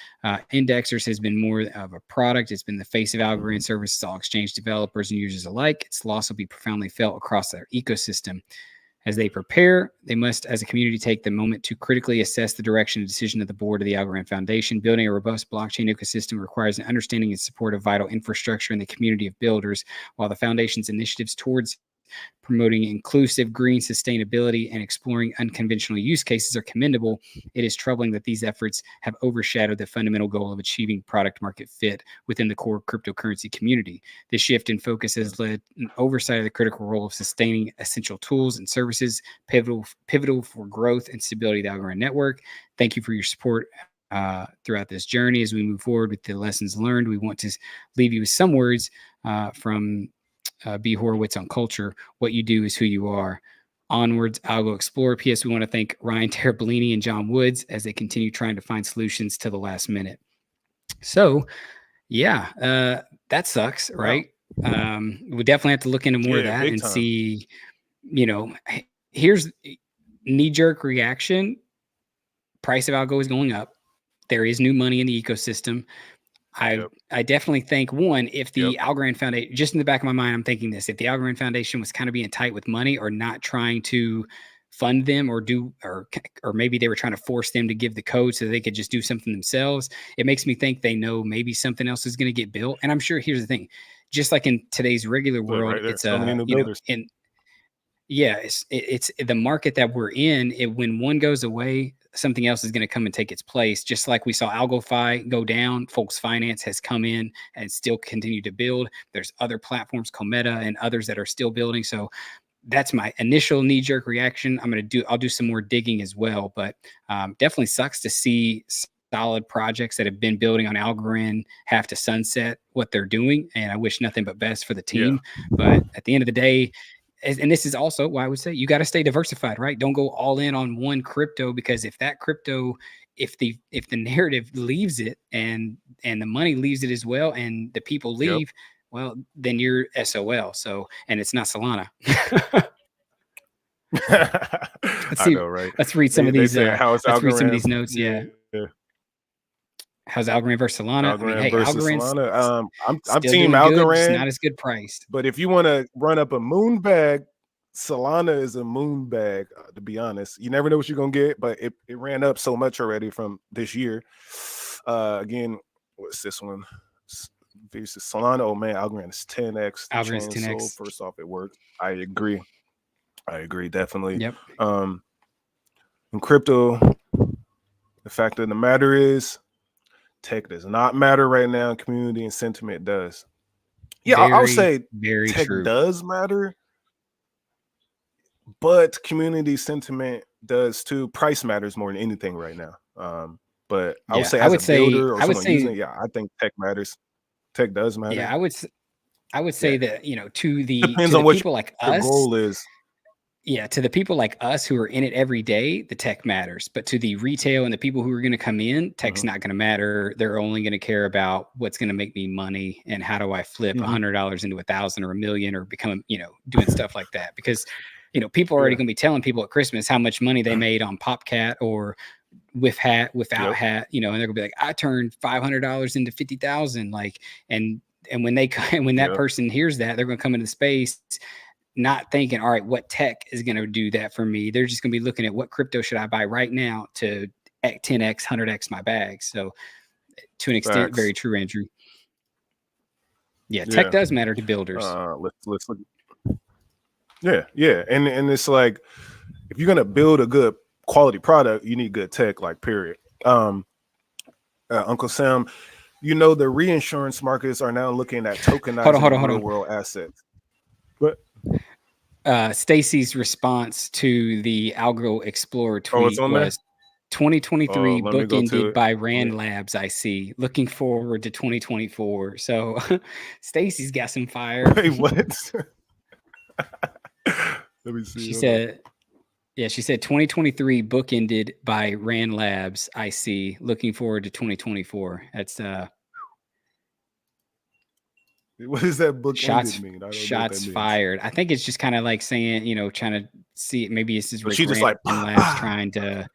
indexers has been more of a product. It's been the face of Algorand services, all exchange developers and users alike. Its loss will be profoundly felt across their ecosystem. As they prepare, they must, as a community, take the moment to critically assess the direction and decision of the board of the Algorand Foundation. Building a robust blockchain ecosystem requires an understanding and support of vital infrastructure in the community of builders, while the foundation's initiatives towards Promoting inclusive green sustainability and exploring unconventional use cases are commendable. It is troubling that these efforts have overshadowed the fundamental goal of achieving product market fit within the core cryptocurrency community. This shift in focus has led an oversight of the critical role of sustaining essential tools and services, pivotal for growth and stability of the Algorand network. Thank you for your support throughout this journey. As we move forward with the lessons learned, we want to leave you with some words from B. Horowitz on culture. What you do is who you are. Onwards, Algo Explorer. P.S. We want to thank Ryan Terabellini and John Woods as they continue trying to find solutions to the last minute. So, yeah, that sucks, right? We definitely have to look into more of that and see, here's knee-jerk reaction. Price of Algo is going up. There is new money in the ecosystem. I definitely think, one, if the Algorand Foundation, just in the back of my mind, I'm thinking this, if the Algorand Foundation was kind of being tight with money or not trying to fund them or maybe they were trying to force them to give the code so they could just do something themselves, it makes me think they know maybe something else is going to get built. And I'm sure, here's the thing, just like in today's regular world, it's so many new builders. It's the market that we're in. When one goes away, something else is going to come and take its place. Just like we saw AlgoFi go down, Folks Finance has come in and still continue to build. There's other platforms, Cometa and others that are still building. So that's my initial knee-jerk reaction. I'll do some more digging as well, but definitely sucks to see solid projects that have been building on Algorand have to sunset what they're doing. And I wish nothing but best for the team. But at the end of the day, and this is also why I would say you got to stay diversified, right? Don't go all in on one crypto, because if that crypto, if the narrative leaves it and the money leaves it as well, and the people leave, well, then you're SOL. So, and it's not Solana. Let's see, I know, right? Let's read some of these. Let's read some of these notes. Yeah. How's Algorand versus Solana? Algorand versus Solana. I'm team Algorand. Just not as good priced. But if you want to run up a moon bag, Solana is a moon bag. To be honest, you never know what you're gonna get. But it ran up so much already from this year. Again, what's this one? Versus Solana. Oh man, Algorand is 10x. Algorand is 10x. So first off, it works. I agree, definitely. Yep. In crypto, the fact of the matter is, tech does not matter right now. Community and sentiment does. Yeah, I'll say tech does matter, but community sentiment does too. Price matters more than anything right now. But I would say, as a builder or someone using it, I think tech matters. Tech does matter. Yeah, I would say that, to the depends on what people like your us, goal is. Yeah, to the people like us who are in it every day, the tech matters. But to the retail and the people who are going to come in, tech's not going to matter. They're only going to care about what's going to make me money and how do I flip $100 into $1,000 or $1 million or become, doing stuff like that. Because, people are already going to be telling people at Christmas how much money they made on PopCat or with hat, without hat, and they're gonna be like, I turned $500 into 50,000. Like, and when that person hears that, they're going to come into the space not thinking, all right, what tech is going to do that for me? They're just going to be looking at what crypto should I buy right now to 10x, 100x my bag. So to an extent, very true, Andrew. Yeah, tech does matter to builders. Let's look. Yeah. And it's like, if you're going to build a good quality product, you need good tech, like period. Uncle Sam, the reinsurance markets are now looking at tokenizing real world assets. But Stacy's response to the Algo Explorer tweet was 2023 bookended by Rand Labs. I see. Looking forward to 2024. So Stacy's got some fire. Wait, what? Let me see. She said 2023 bookended by Rand Labs. I see. Looking forward to 2024. That's what does that book mean? Shots fired. I think it's just kind of like saying, trying to see, maybe it's just she just like Labs trying to,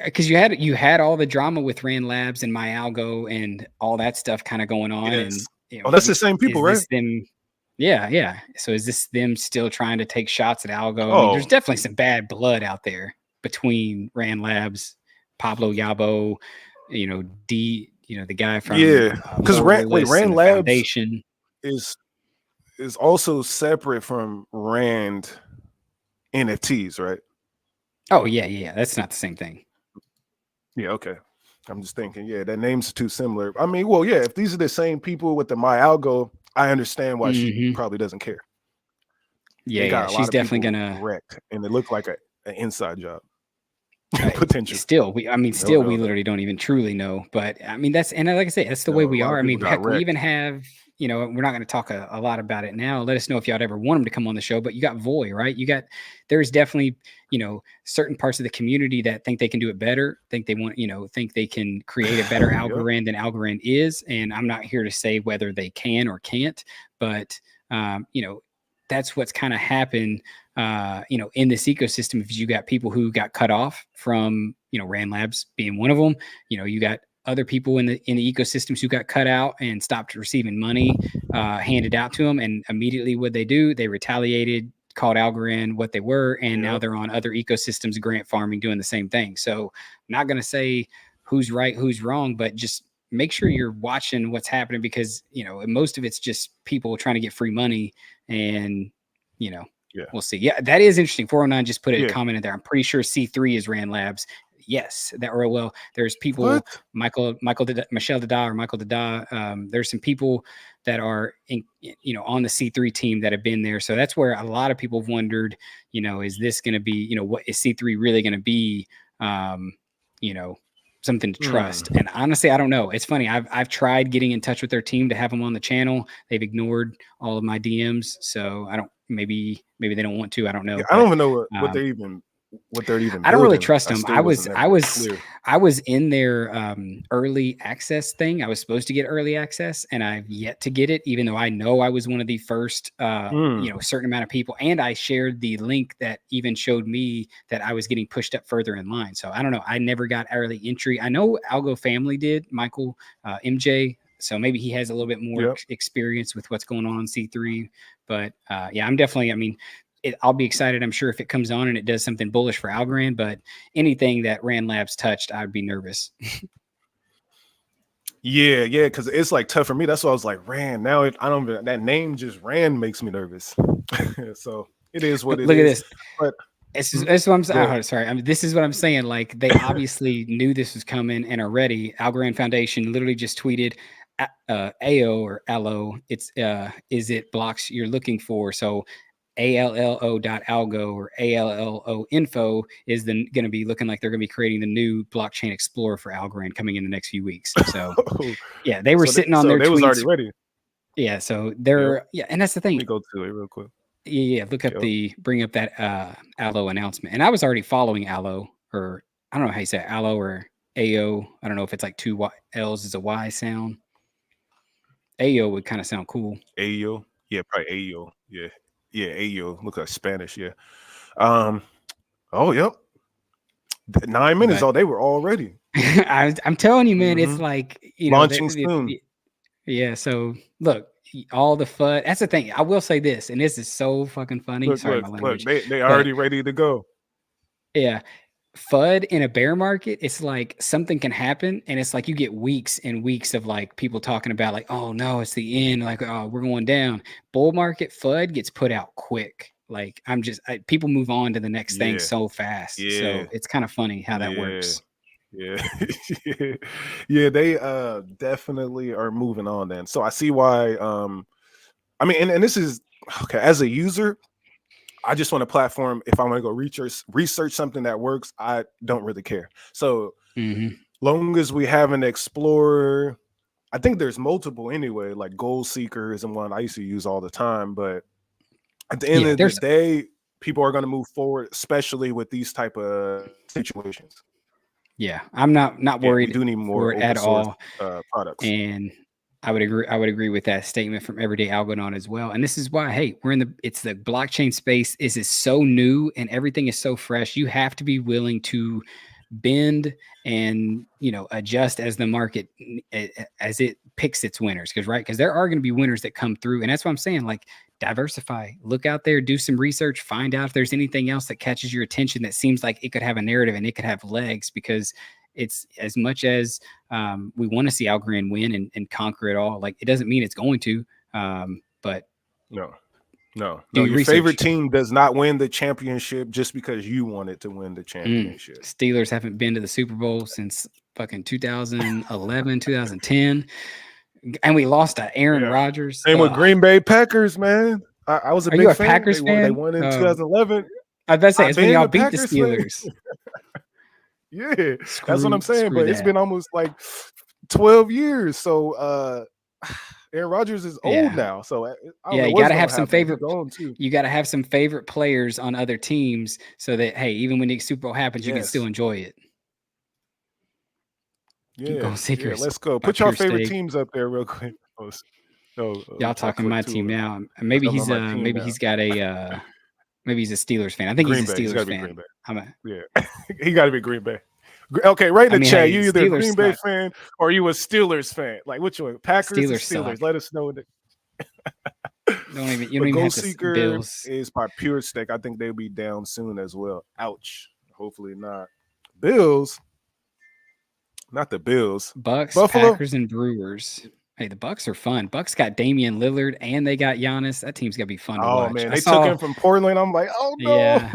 because you had all the drama with Rand Labs and My Algo and all that stuff kind of going on. Yes. And that's the same people, right? Yeah. So is this them still trying to take shots at Algo? I mean, there's definitely some bad blood out there between Rand Labs, Pablo Yabo, the guy from because Rand Labs Foundation is is also separate from Rand NFTs, right? Oh yeah. That's not the same thing. Yeah, okay. I'm just thinking, yeah, that name's too similar. I mean, well, yeah, if these are the same people with the my algo, I understand why she Hmm. probably doesn't care. They Yeah. got a lot She's of definitely people gonna. wrecked, and it looked like an inside job potential. Still, I mean, We don't still, we know though. literally don't even truly know. But I mean, that's, and like I say, that's the way No, a we lot are. of I people mean, got heck, we even wrecked. have, we're not going to talk a lot about it now. Let us know if y'all ever want them to come on the show. But you got Voy, right? There's definitely, certain parts of the community that think they can do it better, think they want, think they can create a better Yep. Algorand than Algorand is. And I'm not here to say whether they can or can't, but, that's what's kind of happened in this ecosystem. If you got people who got cut off from, Rand Labs being one of them, you got other people in the ecosystems who got cut out and stopped receiving money handed out to them, and immediately what they do, they retaliated, called Algorand what they were, and now Yep. they're on other ecosystems, grant farming, doing the same thing. So I'm not going to say who's right, who's wrong, but just make sure you're watching what's happening, because most of it's just people trying to get free money, and you know Yeah. we'll see. Yeah, that is interesting. 409 just put a Yeah. comment in there. I'm pretty sure C3 is Rand Labs. Yes, that, or well, there's people, What? Michelle Dada or Michael Dada. There's some people that are on the C3 team that have been there. So that's where a lot of people have wondered, is this going to be, what is C3 really going to be? You know, something to trust. And honestly, I don't know. It's funny. I've tried getting in touch with their team to have them on the channel. They've ignored all of my DMs. So I don't. Maybe they don't want to. I don't Yeah, know. I don't But even know what they're even I don't really building. trust I them. still wasn't never clear. I was in their early access thing. I was supposed to get early access, and I've yet to get it, even though I know I was one of the first, certain amount of people. And I shared the link that even showed me that I was getting pushed up further in line. So I don't know. I never got early entry. I know Algo family did, Michael, MJ. So maybe he has a little bit more Yep. experience with what's going on in C3. But yeah, I'm definitely, I mean, I'll be excited, I'm sure, if it comes on and it does something bullish for Algorand, but anything that Rand Labs touched, I'd be nervous. Yeah, because it's like tough for me. That's why I was like, Rand. Now I don't even, that name just Rand makes me nervous. So it is what it Look at is. this. But This is what I'm saying. go ahead. Oh, sorry. I mean, this is what I'm saying. Like, they obviously knew this was coming and are ready. Algorand Foundation literally just tweeted AO or ALO. It's is it blocks you're looking for? So ALLO.algo or ALLO info is then going to be looking like they're going to be creating the new blockchain explorer for Algorand coming in the next few weeks. So yeah, they were sitting on So their they was already tweets. ready. Yeah, so Yep. and that's the Let thing. me go to it real quick. Yeah, look up Yep. bring up that Allo announcement. And I was already following Allo, or I don't know how you say it, Allo or AO. I don't know if it's like two L's is a Y sound. AO would kind of sound cool. Ayo. Yeah, probably Ayo. Yeah. Yeah, Ayo. Look like Spanish. Yeah. Um, oh, yep. 9 minutes. But Oh, they were all ready. I'm telling you, man, it's like, Launching soon. yeah. So look, all the FUD. That's the thing. I will say this, and this is so fucking funny. Sorry, my Look. language. They But already ready to go. yeah, FUD in a bear market, it's like something can happen, and it's like you get weeks and weeks of like people talking about like, oh no, it's the end, like, oh, we're going down. Bull market FUD gets put out quick. Like people move on to the next thing Yeah. so fast. Yeah. So it's kind of funny how that Yeah. works. Yeah. Yeah, they definitely are moving on then. So I see why I mean, and this is okay, as a user, I just want a platform. If I want to go research something that works, I don't really care. So long as we have an explorer, I think there's multiple anyway, like goal seekers and one I used to use all the time. But at the end Yeah, of the day, people are going to move forward, especially with these type of situations. yeah, I'm not Yeah, we worried do need for more it open at source all. products. And I would agree with that statement from Everyday Algodon as well. And this is why, hey, it's the blockchain space is so new and everything is so fresh. You have to be willing to bend and adjust as the market as it picks its winners, because there are going to be winners that come through. And that's what I'm saying, like, diversify, look out there, do some research, find out if there's anything else that catches your attention that seems like it could have a narrative and it could have legs, because it's as much as we want to see Algorand win and conquer it all, like, it doesn't mean it's going to, but No, no, Do no. your Your favorite research. team does not win the championship just because you wanted to win the championship. Steelers haven't been to the Super Bowl since fucking 2011, 2010. And we lost to Aaron Yeah. Rodgers. Same with Green Bay Packers, man. I was a Are you big a fan. Packers They fan? won in 2011. I was about to say, I've it's when been y'all a beat the Packers fan. Steelers. Yeah, that's what I'm Screw saying. But it's that. been almost like 12 years. So Aaron Rodgers is old Yeah. now. So I don't Yeah, know you what's got to gonna have some happen. He's favorite. gone too. You got to have some favorite players on other teams so that, hey, even when the Super Bowl happens, you can still Yes. enjoy it. Keep Yeah. going, Seekers. Let's go. By Put y'all Pure favorite Steak. teams up there real quick. Y'all Which I talking my clicked team too. now. I'm Maybe talking he's about my team maybe now. he's got a maybe he's a Steelers fan. I think Green he's a Bay. He's got Steelers to be fan. Green Bay. I'm a, Yeah, he got to be Green Bay. Okay, right in the chat. hey, You either a Steelers, Green Bay fan or you a Steelers fan. Like which one? Packers or Steelers Steelers? suck. Let us know. You don't even Goal have to Seeker Bills. is by Pure Steak. I think they'll be down soon as well. Ouch. Hopefully not. Bills. Not the Bills. Bucks, Buffalo. Packers, and Brewers. Hey, the Bucks are fun. Bucks got Damian Lillard and they got Giannis. That team's gonna be fun to watch. Man, they took him from Portland. I'm like, oh no. Yeah.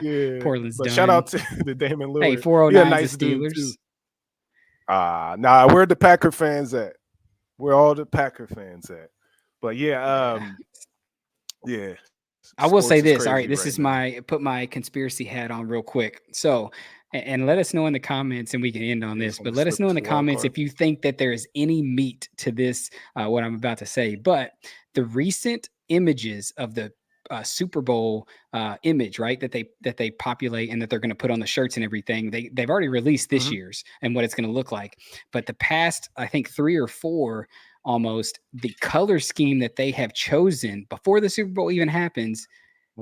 Yeah. Portland's but done. shout out to the Damian Lillard. Hey, 409 a nice the dude Steelers. too. Nah, where the Packer fans at? Where all the Packer fans at? But yeah. I will say this. All right, this right is now. put my conspiracy hat on real quick. So, and let us know in the comments, and we can end on this. But let us know in the comments if you think that there is any meat to this, what I'm about to say. But the recent images of the Super Bowl image, right, that they populate and that they're going to put on the shirts and everything, they've already released this year's and what it's going to look like. But the past, I think 3 or 4. Almost the color scheme that they have chosen before the Super Bowl even happens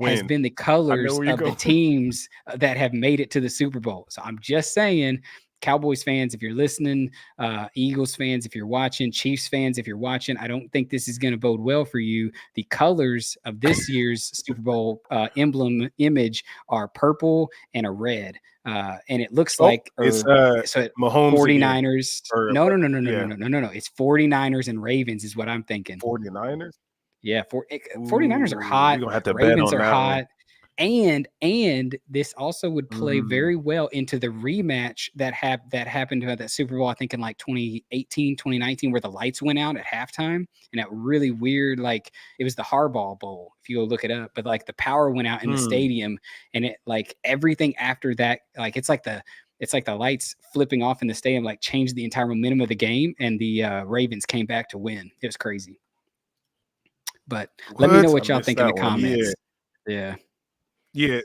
has been the colors of the teams that have made it to the Super Bowl. So I'm just saying, Cowboys fans, if you're listening, Eagles fans, if you're watching, Chiefs fans, if you're watching, I don't think this is going to bode well for you. The colors of this year's Super Bowl emblem image are purple and a red. And it looks like it's so Mahomes 49ers. No. It's 49ers and Ravens is what I'm thinking. 49ers? Yeah, 49ers are hot. We're gonna have to Ravens bet on are that hot. one. And this also would play very well into the rematch that happened to that Super Bowl, I think in like 2018, 2019, where the lights went out at halftime. And that really weird, like it was the Harbaugh Bowl, if you go look it up. But like the power went out in the stadium, and it like everything after that, like it's like the lights flipping off in the stadium, like changed the entire momentum of the game, and the Ravens came back to win. It was crazy. But let me know what y'all think in the comments. Yeah.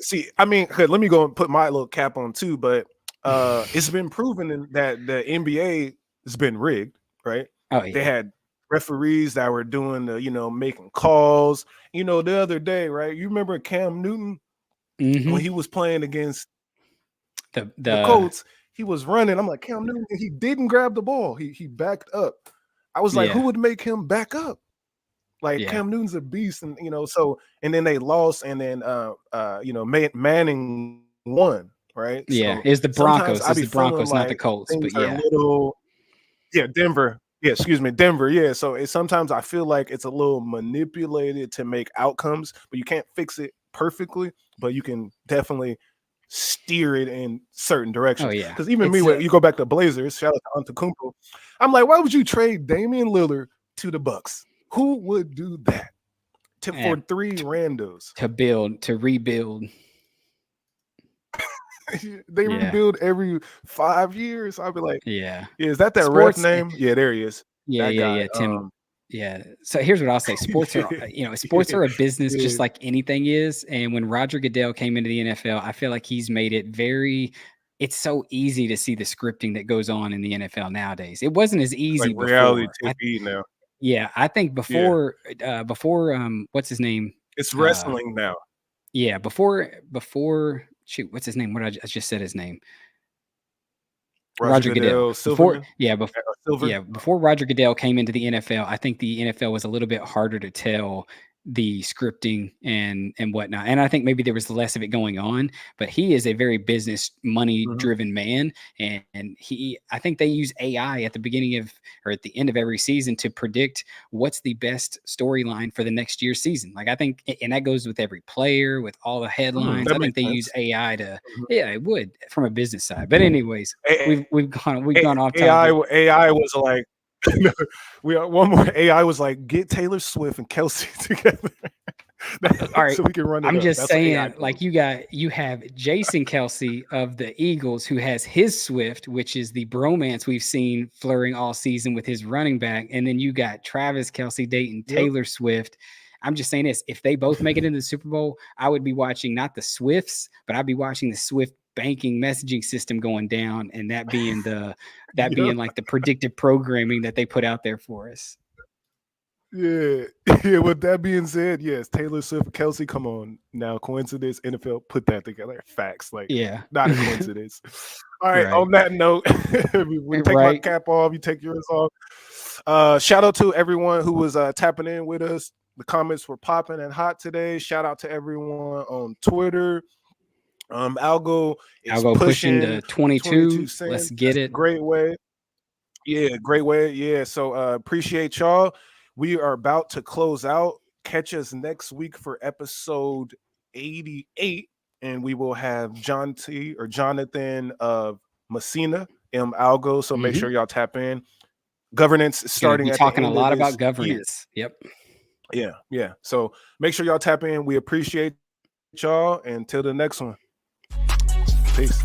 See, I mean, let me go and put my little cap on too, but it's been proven that the NBA has been rigged, right? Oh yeah. They had referees that were doing the, making calls. The other day, right? You remember Cam Newton when he was playing against the Colts? He was running. I'm like, Cam Newton, he didn't grab the ball. He backed up. I was like, who would make him back up? Like Cam Newton's a beast, and and then they lost, and then Manning won, right? Yeah, so it's the Broncos. It's the Broncos, not the Colts. But Denver. Yeah, excuse me, Denver. Yeah, so sometimes I feel like it's a little manipulated to make outcomes, but you can't fix it perfectly, but you can definitely steer it in certain directions. Oh yeah, because even when you go back to Blazers, shout out to Antetokounmpo, I'm like, why would you trade Damian Lillard to the Bucks? Who would do that for 3 randos? To rebuild. They rebuild every 5 years. I'll be like, yeah, is that ref name? Yeah, there he is. Yeah, Tim. Yeah. So here's what I'll say. Sports are, sports are a business just like anything is. And when Roger Goodell came into the NFL, I feel like he's made it it's so easy to see the scripting that goes on in the NFL nowadays. It wasn't as easy before. Reality TV now. Yeah, I think before what's his name? It's wrestling now. Yeah, before shoot, what's his name? What I just said his name. Roger Goodell. Before Roger Goodell came into the NFL, I think the NFL was a little bit harder to tell the scripting and whatnot. And I think maybe there was less of it going on, but he is a very business money driven man. And I think they use AI at the beginning of, or at the end of every season to predict what's the best storyline for the next year's season. Like I think, and that goes with every player, with all the headlines. That I think makes they sense. use AI to, yeah, it would from a business side. But anyways, we've gone off AI, topic. AI was like, one more AI was like, get Taylor Swift and Kelsey together. All right, so we can run it I'm up. just That's what AI saying, like you have Jason Kelsey of the Eagles, who has his Swift, which is the bromance we've seen flirting all season with his running back, and then you got Travis Kelsey dating Taylor Swift. I'm just saying this: if they both make it into the Super Bowl, I would be watching not the Swifts, but I'd be watching the Swift banking messaging system going down, and that being being like the predictive programming that they put out there for us. Yeah. With that being said, yes, Taylor Swift and Kelsey, come on now. Coincidence, NFL put that together. Facts, like Yeah, not a coincidence. All right. right. On that note, we take my cap off. You take yours off. Shout out to everyone who was tapping in with us. The comments were popping and hot today. Shout out to everyone on Twitter. Algo is pushing to 22 cents. Let's get it. Great way. Yeah, great way. Yeah. So appreciate y'all. We are about to close out. Catch us next week for episode 88. And we will have Jonathan of Messina, Algo. So make sure y'all tap in. Governance is starting at talking the end a lot of this about governance. Year. Yep. Yeah. So make sure y'all tap in. We appreciate y'all. Until the next one. Peace.